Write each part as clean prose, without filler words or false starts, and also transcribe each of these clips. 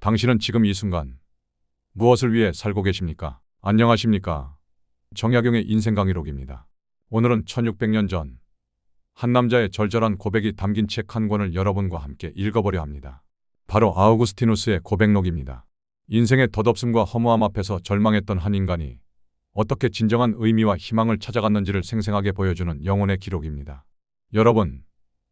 당신은 지금 이 순간 무엇을 위해 살고 계십니까? 안녕하십니까? 정약용의 인생 강의록입니다. 오늘은 1600년 전 한 남자의 절절한 고백이 담긴 책 한 권을 여러분과 함께 읽어보려 합니다. 바로 아우구스티누스의 고백록입니다. 인생의 덧없음과 허무함 앞에서 절망했던 한 인간이 어떻게 진정한 의미와 희망을 찾아갔는지를 생생하게 보여주는 영혼의 기록입니다. 여러분,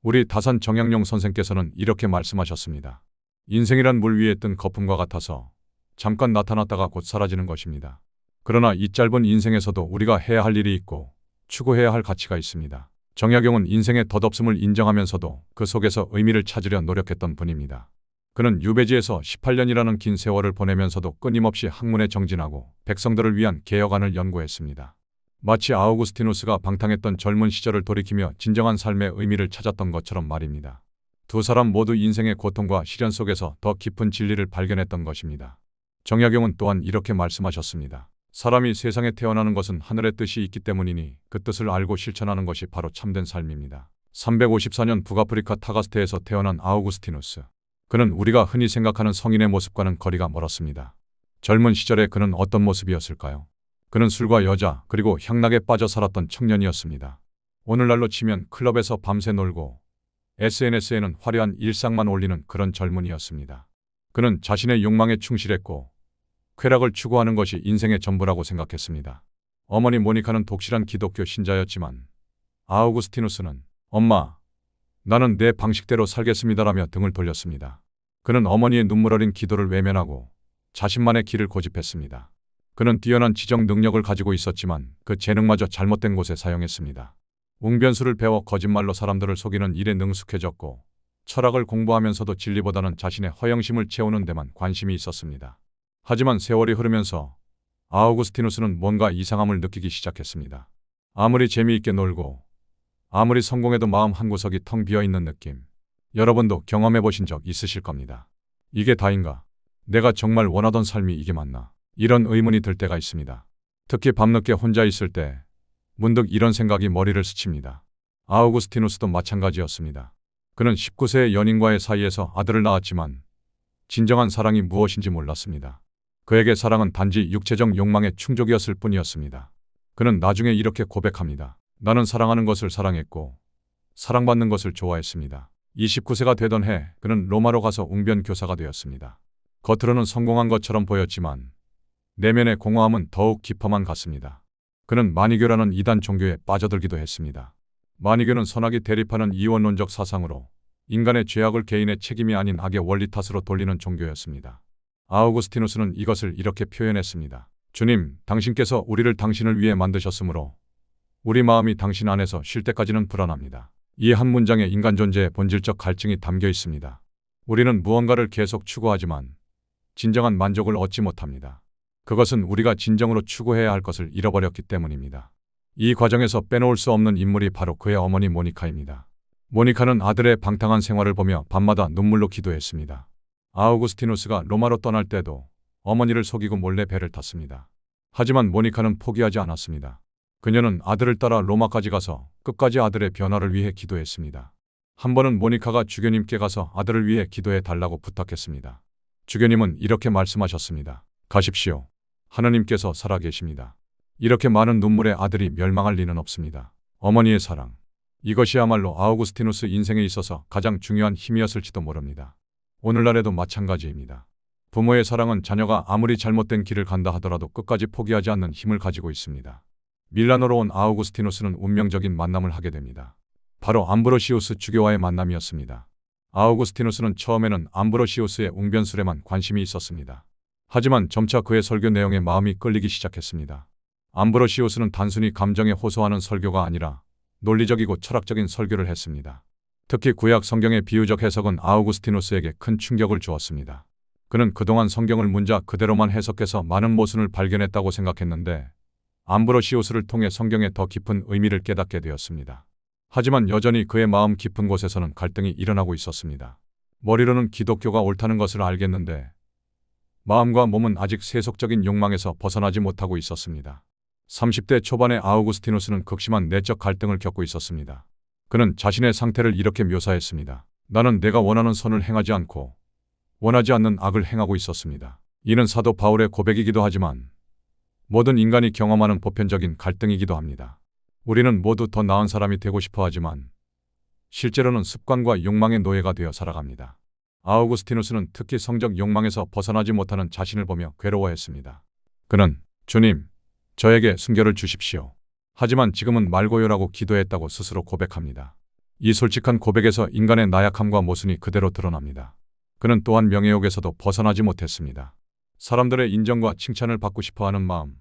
우리 다산 정약용 선생께서는 이렇게 말씀하셨습니다. 인생이란 물 위에 뜬 거품과 같아서 잠깐 나타났다가 곧 사라지는 것입니다. 그러나 이 짧은 인생에서도 우리가 해야 할 일이 있고 추구해야 할 가치가 있습니다. 정약용은 인생의 덧없음을 인정하면서도 그 속에서 의미를 찾으려 노력했던 분입니다. 그는 유배지에서 18년이라는 긴 세월을 보내면서도 끊임없이 학문에 정진하고 백성들을 위한 개혁안을 연구했습니다. 마치 아우구스티누스가 방탕했던 젊은 시절을 돌이키며 진정한 삶의 의미를 찾았던 것처럼 말입니다. 두 사람 모두 인생의 고통과 시련 속에서 더 깊은 진리를 발견했던 것입니다. 정약용은 또한 이렇게 말씀하셨습니다. 사람이 세상에 태어나는 것은 하늘의 뜻이 있기 때문이니 그 뜻을 알고 실천하는 것이 바로 참된 삶입니다. 354년 북아프리카 타가스테에서 태어난 아우구스티누스. 그는 우리가 흔히 생각하는 성인의 모습과는 거리가 멀었습니다. 젊은 시절에 그는 어떤 모습이었을까요? 그는 술과 여자 그리고 향락에 빠져 살았던 청년이었습니다. 오늘날로 치면 클럽에서 밤새 놀고 SNS에는 화려한 일상만 올리는 그런 젊은이였습니다. 그는 자신의 욕망에 충실했고 쾌락을 추구하는 것이 인생의 전부라고 생각했습니다. 어머니 모니카는 독실한 기독교 신자였지만 아우구스티누스는 엄마, 나는 내 방식대로 살겠습니다라며 등을 돌렸습니다. 그는 어머니의 눈물 어린 기도를 외면하고 자신만의 길을 고집했습니다. 그는 뛰어난 지적 능력을 가지고 있었지만 그 재능마저 잘못된 곳에 사용했습니다. 웅변수를 배워 거짓말로 사람들을 속이는 일에 능숙해졌고 철학을 공부하면서도 진리보다는 자신의 허영심을 채우는 데만 관심이 있었습니다. 하지만 세월이 흐르면서 아우구스티누스는 뭔가 이상함을 느끼기 시작했습니다. 아무리 재미있게 놀고 아무리 성공해도 마음 한구석이 텅 비어있는 느낌. 여러분도 경험해 보신 적 있으실 겁니다. 이게 다인가? 내가 정말 원하던 삶이 이게 맞나? 이런 의문이 들 때가 있습니다. 특히 밤늦게 혼자 있을 때 문득 이런 생각이 머리를 스칩니다. 아우구스티누스도 마찬가지였습니다. 그는 19세의 연인과의 사이에서 아들을 낳았지만 진정한 사랑이 무엇인지 몰랐습니다. 그에게 사랑은 단지 육체적 욕망의 충족이었을 뿐이었습니다. 그는 나중에 이렇게 고백합니다. 나는 사랑하는 것을 사랑했고 사랑받는 것을 좋아했습니다. 29세가 되던 해 그는 로마로 가서 웅변 교사가 되었습니다. 겉으로는 성공한 것처럼 보였지만 내면의 공허함은 더욱 깊어만 갔습니다. 그는 마니교라는 이단 종교에 빠져들기도 했습니다. 마니교는 선악이 대립하는 이원론적 사상으로 인간의 죄악을 개인의 책임이 아닌 악의 원리 탓으로 돌리는 종교였습니다. 아우구스티누스는 이것을 이렇게 표현했습니다. 주님, 당신께서 우리를 당신을 위해 만드셨으므로 우리 마음이 당신 안에서 쉴 때까지는 불안합니다. 이 한 문장에 인간 존재의 본질적 갈증이 담겨 있습니다. 우리는 무언가를 계속 추구하지만 진정한 만족을 얻지 못합니다. 그것은 우리가 진정으로 추구해야 할 것을 잃어버렸기 때문입니다. 이 과정에서 빼놓을 수 없는 인물이 바로 그의 어머니 모니카입니다. 모니카는 아들의 방탕한 생활을 보며 밤마다 눈물로 기도했습니다. 아우구스티누스가 로마로 떠날 때도 어머니를 속이고 몰래 배를 탔습니다. 하지만 모니카는 포기하지 않았습니다. 그녀는 아들을 따라 로마까지 가서 끝까지 아들의 변화를 위해 기도했습니다. 한 번은 모니카가 주교님께 가서 아들을 위해 기도해 달라고 부탁했습니다. 주교님은 이렇게 말씀하셨습니다. 가십시오. 하느님께서 살아계십니다. 이렇게 많은 눈물의 아들이 멸망할 리는 없습니다. 어머니의 사랑. 이것이야말로 아우구스티누스 인생에 있어서 가장 중요한 힘이었을지도 모릅니다. 오늘날에도 마찬가지입니다. 부모의 사랑은 자녀가 아무리 잘못된 길을 간다 하더라도 끝까지 포기하지 않는 힘을 가지고 있습니다. 밀라노로 온 아우구스티누스는 운명적인 만남을 하게 됩니다. 바로 암브로시우스 주교와의 만남이었습니다. 아우구스티누스는 처음에는 암브로시우스의 웅변술에만 관심이 있었습니다. 하지만 점차 그의 설교 내용에 마음이 끌리기 시작했습니다. 암브로시우스는 단순히 감정에 호소하는 설교가 아니라 논리적이고 철학적인 설교를 했습니다. 특히 구약 성경의 비유적 해석은 아우구스티누스에게 큰 충격을 주었습니다. 그는 그동안 성경을 문자 그대로만 해석해서 많은 모순을 발견했다고 생각했는데 암브로시우스를 통해 성경의 더 깊은 의미를 깨닫게 되었습니다. 하지만 여전히 그의 마음 깊은 곳에서는 갈등이 일어나고 있었습니다. 머리로는 기독교가 옳다는 것을 알겠는데 마음과 몸은 아직 세속적인 욕망에서 벗어나지 못하고 있었습니다. 30대 초반의 아우구스티누스는 극심한 내적 갈등을 겪고 있었습니다. 그는 자신의 상태를 이렇게 묘사했습니다. 나는 내가 원하는 선을 행하지 않고 원하지 않는 악을 행하고 있었습니다. 이는 사도 바울의 고백이기도 하지만 모든 인간이 경험하는 보편적인 갈등이기도 합니다. 우리는 모두 더 나은 사람이 되고 싶어 하지만 실제로는 습관과 욕망의 노예가 되어 살아갑니다. 아우구스티누스는 특히 성적 욕망에서 벗어나지 못하는 자신을 보며 괴로워했습니다. 그는 주님, 저에게 순결을 주십시오. 하지만 지금은 말고요라고 기도했다고 스스로 고백합니다. 이 솔직한 고백에서 인간의 나약함과 모순이 그대로 드러납니다. 그는 또한 명예욕에서도 벗어나지 못했습니다. 사람들의 인정과 칭찬을 받고 싶어하는 마음,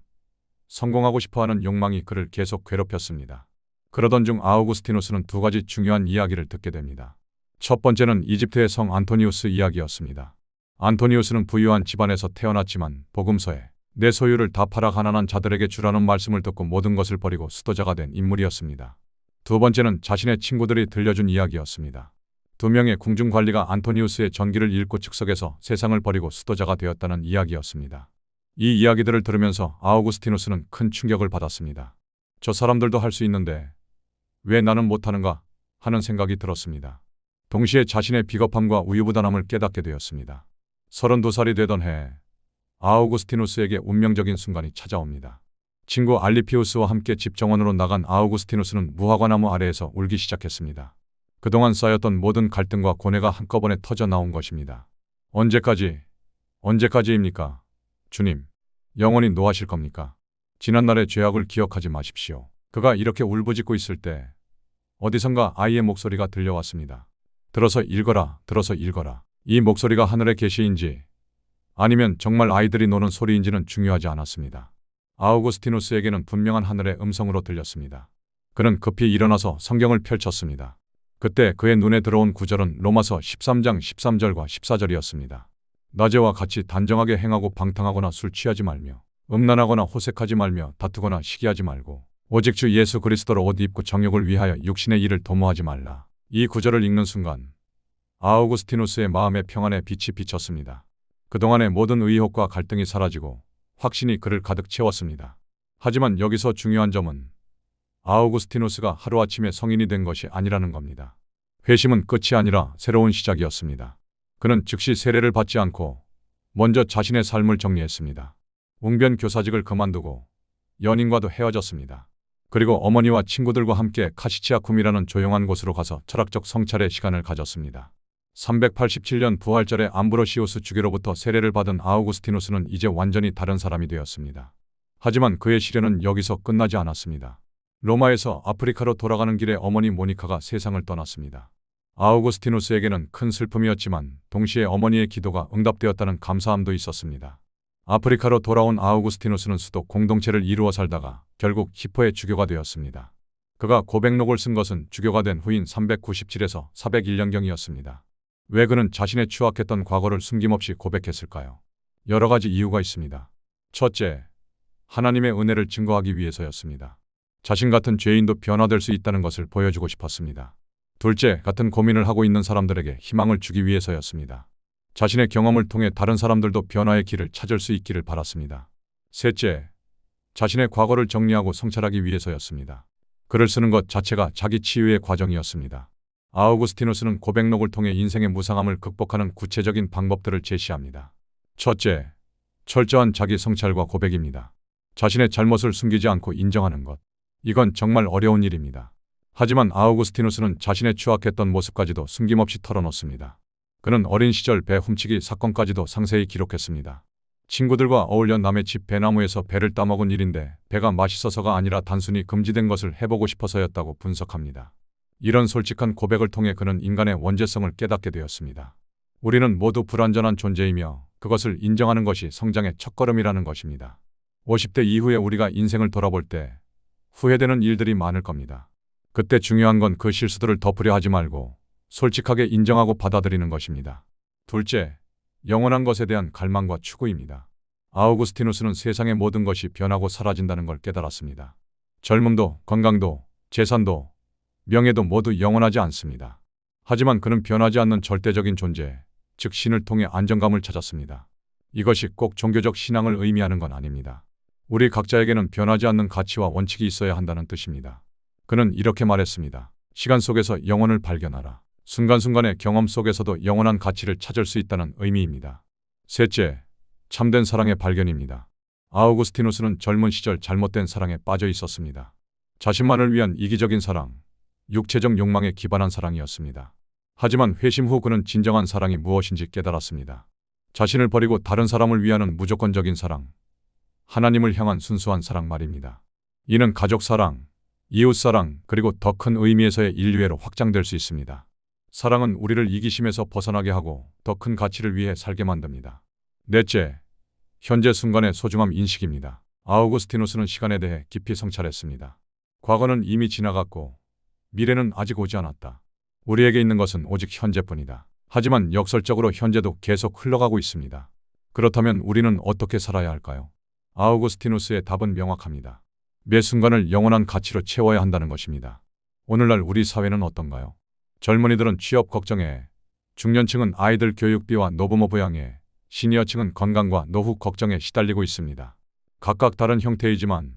성공하고 싶어하는 욕망이 그를 계속 괴롭혔습니다. 그러던 중 아우구스티누스는 두 가지 중요한 이야기를 듣게 됩니다. 첫 번째는 이집트의 성 안토니우스 이야기였습니다. 안토니우스는 부유한 집안에서 태어났지만 복음서에 내 소유를 다 팔아 가난한 자들에게 주라는 말씀을 듣고 모든 것을 버리고 수도자가 된 인물이었습니다. 두 번째는 자신의 친구들이 들려준 이야기였습니다. 두 명의 궁중관리가 안토니우스의 전기를 잃고 즉석에서 세상을 버리고 수도자가 되었다는 이야기였습니다. 이 이야기들을 들으면서 아우구스티누스는 큰 충격을 받았습니다. 저 사람들도 할 수 있는데 왜 나는 못하는가 하는 생각이 들었습니다. 동시에 자신의 비겁함과 우유부단함을 깨닫게 되었습니다. 32살이 되던 해 아우구스티누스에게 운명적인 순간이 찾아옵니다. 친구 알리피우스와 함께 집 정원으로 나간 아우구스티누스는 무화과나무 아래에서 울기 시작했습니다. 그동안 쌓였던 모든 갈등과 고뇌가 한꺼번에 터져 나온 것입니다. 언제까지입니까? 주님, 영원히 노하실 겁니까? 지난날의 죄악을 기억하지 마십시오. 그가 이렇게 울부짖고 있을 때 어디선가 아이의 목소리가 들려왔습니다. 들어서 읽어라, 들어서 읽어라. 이 목소리가 하늘의 계시인지 아니면 정말 아이들이 노는 소리인지는 중요하지 않았습니다. 아우구스티누스에게는 분명한 하늘의 음성으로 들렸습니다. 그는 급히 일어나서 성경을 펼쳤습니다. 그때 그의 눈에 들어온 구절은 로마서 13장 13절과 14절이었습니다. 낮에와 같이 단정하게 행하고 방탕하거나 술 취하지 말며 음란하거나 호색하지 말며 다투거나 시기하지 말고 오직 주 예수 그리스도로 옷 입고 정욕을 위하여 육신의 일을 도모하지 말라. 이 구절을 읽는 순간 아우구스티누스의 마음의 평안에 빛이 비쳤습니다. 그동안의 모든 의혹과 갈등이 사라지고 확신이 그를 가득 채웠습니다. 하지만 여기서 중요한 점은 아우구스티누스가 하루아침에 성인이 된 것이 아니라는 겁니다. 회심은 끝이 아니라 새로운 시작이었습니다. 그는 즉시 세례를 받지 않고 먼저 자신의 삶을 정리했습니다. 웅변 교사직을 그만두고 연인과도 헤어졌습니다. 그리고 어머니와 친구들과 함께 카시치아쿰이라는 조용한 곳으로 가서 철학적 성찰의 시간을 가졌습니다. 387년 부활절에 암브로시우스 주교로부터 세례를 받은 아우구스티누스는 이제 완전히 다른 사람이 되었습니다. 하지만 그의 시련은 여기서 끝나지 않았습니다. 로마에서 아프리카로 돌아가는 길에 어머니 모니카가 세상을 떠났습니다. 아우구스티누스에게는 큰 슬픔이었지만 동시에 어머니의 기도가 응답되었다는 감사함도 있었습니다. 아프리카로 돌아온 아우구스티누스는 수도 공동체를 이루어 살다가 결국 히포의 주교가 되었습니다. 그가 고백록을 쓴 것은 주교가 된 후인 397에서 401년경이었습니다. 왜 그는 자신의 추악했던 과거를 숨김없이 고백했을까요? 여러 가지 이유가 있습니다. 첫째, 하나님의 은혜를 증거하기 위해서였습니다. 자신 같은 죄인도 변화될 수 있다는 것을 보여주고 싶었습니다. 둘째, 같은 고민을 하고 있는 사람들에게 희망을 주기 위해서였습니다. 자신의 경험을 통해 다른 사람들도 변화의 길을 찾을 수 있기를 바랐습니다. 셋째, 자신의 과거를 정리하고 성찰하기 위해서였습니다. 글을 쓰는 것 자체가 자기 치유의 과정이었습니다. 아우구스티누스는 고백록을 통해 인생의 무상함을 극복하는 구체적인 방법들을 제시합니다. 첫째, 철저한 자기 성찰과 고백입니다. 자신의 잘못을 숨기지 않고 인정하는 것. 이건 정말 어려운 일입니다. 하지만 아우구스티누스는 자신의 추악했던 모습까지도 숨김없이 털어놓습니다. 그는 어린 시절 배 훔치기 사건까지도 상세히 기록했습니다. 친구들과 어울려 남의 집 배나무에서 배를 따먹은 일인데 배가 맛있어서가 아니라 단순히 금지된 것을 해보고 싶어서였다고 분석합니다. 이런 솔직한 고백을 통해 그는 인간의 원죄성을 깨닫게 되었습니다. 우리는 모두 불완전한 존재이며 그것을 인정하는 것이 성장의 첫걸음이라는 것입니다. 50대 이후에 우리가 인생을 돌아볼 때 후회되는 일들이 많을 겁니다. 그때 중요한 건 그 실수들을 덮으려 하지 말고 솔직하게 인정하고 받아들이는 것입니다. 둘째, 영원한 것에 대한 갈망과 추구입니다. 아우구스티누스는 세상의 모든 것이 변하고 사라진다는 걸 깨달았습니다. 젊음도, 건강도, 재산도, 명예도 모두 영원하지 않습니다. 하지만 그는 변하지 않는 절대적인 존재, 즉 신을 통해 안정감을 찾았습니다. 이것이 꼭 종교적 신앙을 의미하는 건 아닙니다. 우리 각자에게는 변하지 않는 가치와 원칙이 있어야 한다는 뜻입니다. 그는 이렇게 말했습니다. 시간 속에서 영혼을 발견하라. 순간순간의 경험 속에서도 영원한 가치를 찾을 수 있다는 의미입니다. 셋째, 참된 사랑의 발견입니다. 아우구스티누스는 젊은 시절 잘못된 사랑에 빠져 있었습니다. 자신만을 위한 이기적인 사랑, 육체적 욕망에 기반한 사랑이었습니다. 하지만 회심 후 그는 진정한 사랑이 무엇인지 깨달았습니다. 자신을 버리고 다른 사람을 위하는 무조건적인 사랑, 하나님을 향한 순수한 사랑 말입니다. 이는 가족 사랑, 이웃 사랑, 그리고 더 큰 의미에서의 인류애로 확장될 수 있습니다. 사랑은 우리를 이기심에서 벗어나게 하고 더 큰 가치를 위해 살게 만듭니다. 넷째, 현재 순간의 소중함 인식입니다. 아우구스티누스는 시간에 대해 깊이 성찰했습니다. 과거는 이미 지나갔고 미래는 아직 오지 않았다. 우리에게 있는 것은 오직 현재뿐이다. 하지만 역설적으로 현재도 계속 흘러가고 있습니다. 그렇다면 우리는 어떻게 살아야 할까요? 아우구스티누스의 답은 명확합니다. 매 순간을 영원한 가치로 채워야 한다는 것입니다. 오늘날 우리 사회는 어떤가요? 젊은이들은 취업 걱정에, 중년층은 아이들 교육비와 노부모 부양에, 시니어층은 건강과 노후 걱정에 시달리고 있습니다. 각각 다른 형태이지만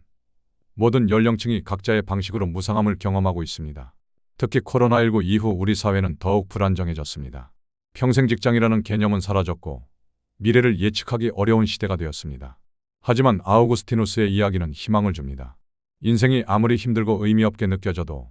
모든 연령층이 각자의 방식으로 무상함을 경험하고 있습니다. 특히 코로나19 이후 우리 사회는 더욱 불안정해졌습니다. 평생 직장이라는 개념은 사라졌고 미래를 예측하기 어려운 시대가 되었습니다. 하지만 아우구스티누스의 이야기는 희망을 줍니다. 인생이 아무리 힘들고 의미 없게 느껴져도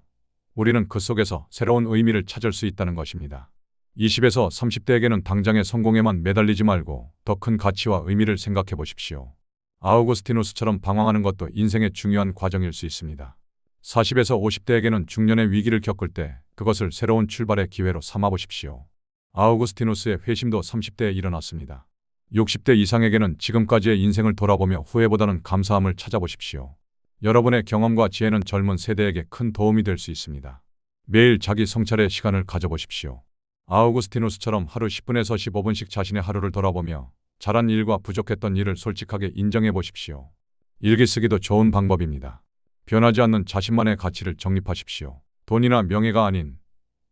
우리는 그 속에서 새로운 의미를 찾을 수 있다는 것입니다. 20에서 30대에게는 당장의 성공에만 매달리지 말고 더 큰 가치와 의미를 생각해 보십시오. 아우구스티누스처럼 방황하는 것도 인생의 중요한 과정일 수 있습니다. 40에서 50대에게는 중년의 위기를 겪을 때 그것을 새로운 출발의 기회로 삼아 보십시오. 아우구스티누스의 회심도 30대에 일어났습니다. 60대 이상에게는 지금까지의 인생을 돌아보며 후회보다는 감사함을 찾아보십시오. 여러분의 경험과 지혜는 젊은 세대에게 큰 도움이 될 수 있습니다. 매일 자기 성찰의 시간을 가져보십시오. 아우구스티누스처럼 하루 10분에서 15분씩 자신의 하루를 돌아보며 잘한 일과 부족했던 일을 솔직하게 인정해 보십시오. 일기 쓰기도 좋은 방법입니다. 변하지 않는 자신만의 가치를 정립하십시오. 돈이나 명예가 아닌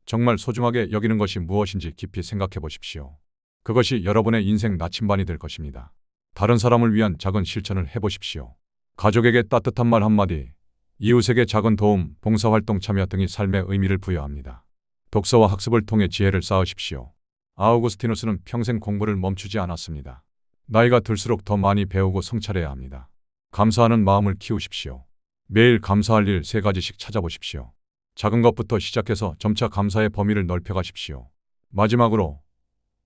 정말 소중하게 여기는 것이 무엇인지 깊이 생각해 보십시오. 그것이 여러분의 인생 나침반이 될 것입니다. 다른 사람을 위한 작은 실천을 해보십시오. 가족에게 따뜻한 말 한마디, 이웃에게 작은 도움, 봉사활동 참여 등이 삶의 의미를 부여합니다. 독서와 학습을 통해 지혜를 쌓으십시오. 아우구스티누스는 평생 공부를 멈추지 않았습니다. 나이가 들수록 더 많이 배우고 성찰해야 합니다. 감사하는 마음을 키우십시오. 매일 감사할 일 3가지씩 찾아보십시오. 작은 것부터 시작해서 점차 감사의 범위를 넓혀가십시오. 마지막으로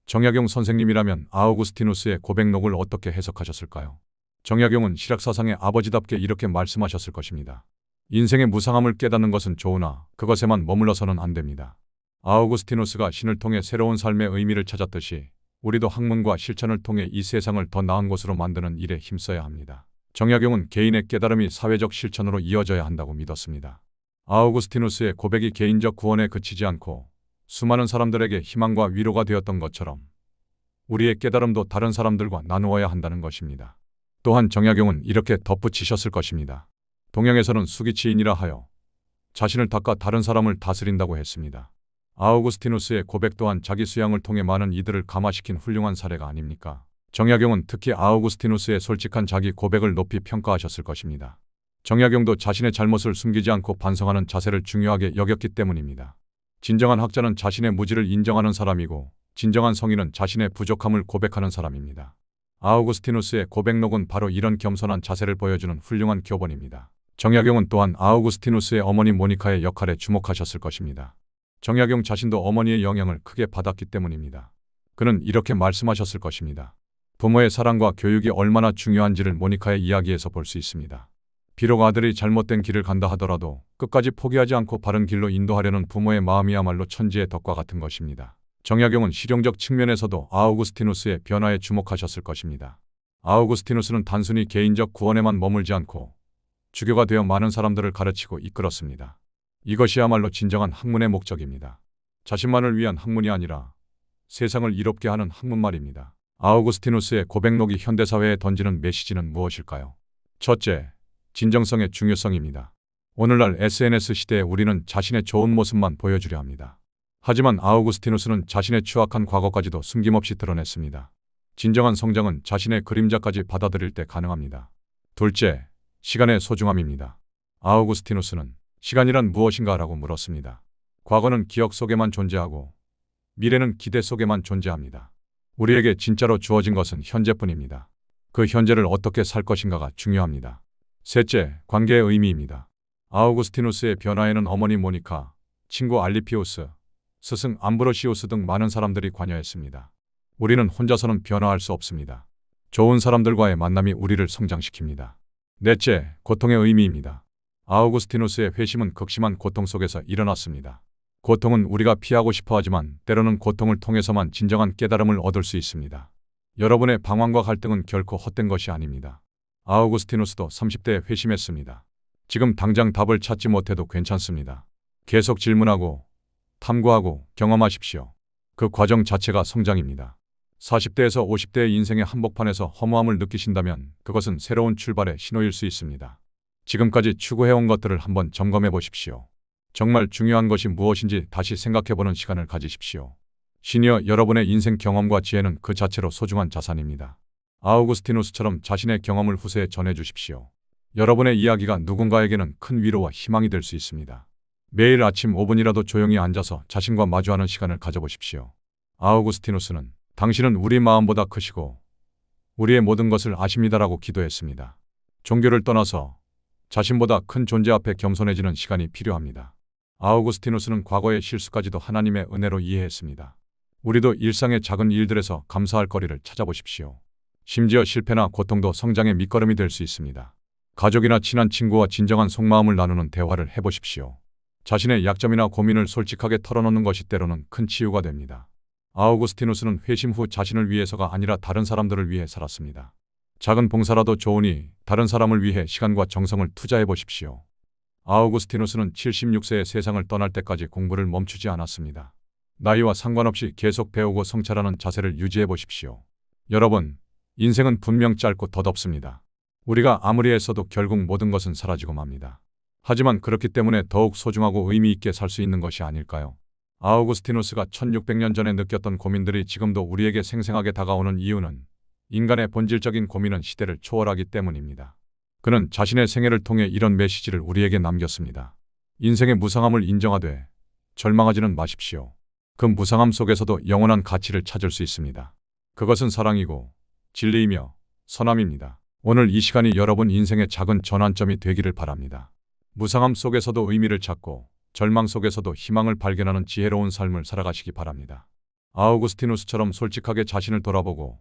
정약용 선생님이라면 아우구스티누스의 고백록을 어떻게 해석하셨을까요? 정약용은 실학사상의 아버지답게 이렇게 말씀하셨을 것입니다. 인생의 무상함을 깨닫는 것은 좋으나 그것에만 머물러서는 안 됩니다. 아우구스티누스가 신을 통해 새로운 삶의 의미를 찾았듯이 우리도 학문과 실천을 통해 이 세상을 더 나은 곳으로 만드는 일에 힘써야 합니다. 정약용은 개인의 깨달음이 사회적 실천으로 이어져야 한다고 믿었습니다. 아우구스티누스의 고백이 개인적 구원에 그치지 않고 수많은 사람들에게 희망과 위로가 되었던 것처럼 우리의 깨달음도 다른 사람들과 나누어야 한다는 것입니다. 또한 정약용은 이렇게 덧붙이셨을 것입니다. 동양에서는 수기치인이라 하여 자신을 닦아 다른 사람을 다스린다고 했습니다. 아우구스티누스의 고백 또한 자기 수양을 통해 많은 이들을 감화시킨 훌륭한 사례가 아닙니까? 정약용은 특히 아우구스티누스의 솔직한 자기 고백을 높이 평가하셨을 것입니다. 정약용도 자신의 잘못을 숨기지 않고 반성하는 자세를 중요하게 여겼기 때문입니다. 진정한 학자는 자신의 무지를 인정하는 사람이고 진정한 성인은 자신의 부족함을 고백하는 사람입니다. 아우구스티누스의 고백록은 바로 이런 겸손한 자세를 보여주는 훌륭한 교본입니다. 정약용은 또한 아우구스티누스의 어머니 모니카의 역할에 주목하셨을 것입니다. 정약용 자신도 어머니의 영향을 크게 받았기 때문입니다. 그는 이렇게 말씀하셨을 것입니다. 부모의 사랑과 교육이 얼마나 중요한지를 모니카의 이야기에서 볼 수 있습니다. 비록 아들이 잘못된 길을 간다 하더라도 끝까지 포기하지 않고 바른 길로 인도하려는 부모의 마음이야말로 천지의 덕과 같은 것입니다. 정약용은 실용적 측면에서도 아우구스티누스의 변화에 주목하셨을 것입니다. 아우구스티누스는 단순히 개인적 구원에만 머물지 않고 주교가 되어 많은 사람들을 가르치고 이끌었습니다. 이것이야말로 진정한 학문의 목적입니다. 자신만을 위한 학문이 아니라 세상을 이롭게 하는 학문 말입니다. 아우구스티누스의 고백록이 현대사회에 던지는 메시지는 무엇일까요? 첫째, 진정성의 중요성입니다. 오늘날 SNS 시대에 우리는 자신의 좋은 모습만 보여주려 합니다. 하지만 아우구스티누스는 자신의 추악한 과거까지도 숨김없이 드러냈습니다. 진정한 성장은 자신의 그림자까지 받아들일 때 가능합니다. 둘째, 시간의 소중함입니다. 아우구스티누스는 시간이란 무엇인가 라고 물었습니다. 과거는 기억 속에만 존재하고 미래는 기대 속에만 존재합니다. 우리에게 진짜로 주어진 것은 현재뿐입니다. 그 현재를 어떻게 살 것인가가 중요합니다. 셋째, 관계의 의미입니다. 아우구스티누스의 변화에는 어머니 모니카, 친구 알리피우스, 스승 암브로시우스 등 많은 사람들이 관여했습니다. 우리는 혼자서는 변화할 수 없습니다. 좋은 사람들과의 만남이 우리를 성장시킵니다. 넷째, 고통의 의미입니다. 아우구스티누스의 회심은 극심한 고통 속에서 일어났습니다. 고통은 우리가 피하고 싶어 하지만 때로는 고통을 통해서만 진정한 깨달음을 얻을 수 있습니다. 여러분의 방황과 갈등은 결코 헛된 것이 아닙니다. 아우구스티누스도 30대에 회심했습니다. 지금 당장 답을 찾지 못해도 괜찮습니다. 계속 질문하고 탐구하고 경험하십시오. 그 과정 자체가 성장입니다. 40대에서 50대의 인생의 한복판에서 허무함을 느끼신다면 그것은 새로운 출발의 신호일 수 있습니다. 지금까지 추구해온 것들을 한번 점검해 보십시오. 정말 중요한 것이 무엇인지 다시 생각해보는 시간을 가지십시오. 시니어 여러분의 인생 경험과 지혜는 그 자체로 소중한 자산입니다. 아우구스티누스처럼 자신의 경험을 후세에 전해주십시오. 여러분의 이야기가 누군가에게는 큰 위로와 희망이 될 수 있습니다. 매일 아침 5분이라도 조용히 앉아서 자신과 마주하는 시간을 가져보십시오. 아우구스티누스는 당신은 우리 마음보다 크시고 우리의 모든 것을 아십니다라고 기도했습니다. 종교를 떠나서 자신보다 큰 존재 앞에 겸손해지는 시간이 필요합니다. 아우구스티누스는 과거의 실수까지도 하나님의 은혜로 이해했습니다. 우리도 일상의 작은 일들에서 감사할 거리를 찾아보십시오. 심지어 실패나 고통도 성장의 밑거름이 될 수 있습니다. 가족이나 친한 친구와 진정한 속마음을 나누는 대화를 해보십시오. 자신의 약점이나 고민을 솔직하게 털어놓는 것이 때로는 큰 치유가 됩니다. 아우구스티누스는 회심 후 자신을 위해서가 아니라 다른 사람들을 위해 살았습니다. 작은 봉사라도 좋으니 다른 사람을 위해 시간과 정성을 투자해 보십시오. 아우구스티누스는 76세에 세상을 떠날 때까지 공부를 멈추지 않았습니다. 나이와 상관없이 계속 배우고 성찰하는 자세를 유지해 보십시오. 여러분, 인생은 분명 짧고 덧없습니다. 우리가 아무리 애써도 결국 모든 것은 사라지고 맙니다. 하지만 그렇기 때문에 더욱 소중하고 의미 있게 살 수 있는 것이 아닐까요? 아우구스티누스가 1600년 전에 느꼈던 고민들이 지금도 우리에게 생생하게 다가오는 이유는 인간의 본질적인 고민은 시대를 초월하기 때문입니다. 그는 자신의 생애를 통해 이런 메시지를 우리에게 남겼습니다. 인생의 무상함을 인정하되 절망하지는 마십시오. 그 무상함 속에서도 영원한 가치를 찾을 수 있습니다. 그것은 사랑이고 진리이며 선함입니다. 오늘 이 시간이 여러분 인생의 작은 전환점이 되기를 바랍니다. 무상함 속에서도 의미를 찾고 절망 속에서도 희망을 발견하는 지혜로운 삶을 살아가시기 바랍니다. 아우구스티누스처럼 솔직하게 자신을 돌아보고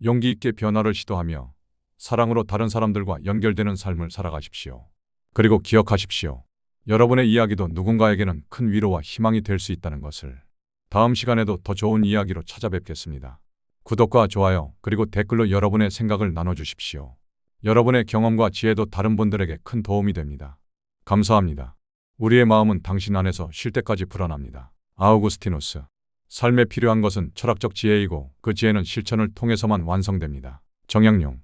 용기 있게 변화를 시도하며 사랑으로 다른 사람들과 연결되는 삶을 살아가십시오. 그리고 기억하십시오. 여러분의 이야기도 누군가에게는 큰 위로와 희망이 될 수 있다는 것을. 다음 시간에도 더 좋은 이야기로 찾아뵙겠습니다. 구독과 좋아요 그리고 댓글로 여러분의 생각을 나눠주십시오. 여러분의 경험과 지혜도 다른 분들에게 큰 도움이 됩니다. 감사합니다. 우리의 마음은 당신 안에서 쉴 때까지 불안합니다. 아우구스티누스. 삶에 필요한 것은 철학적 지혜이고 그 지혜는 실천을 통해서만 완성됩니다. 정약용.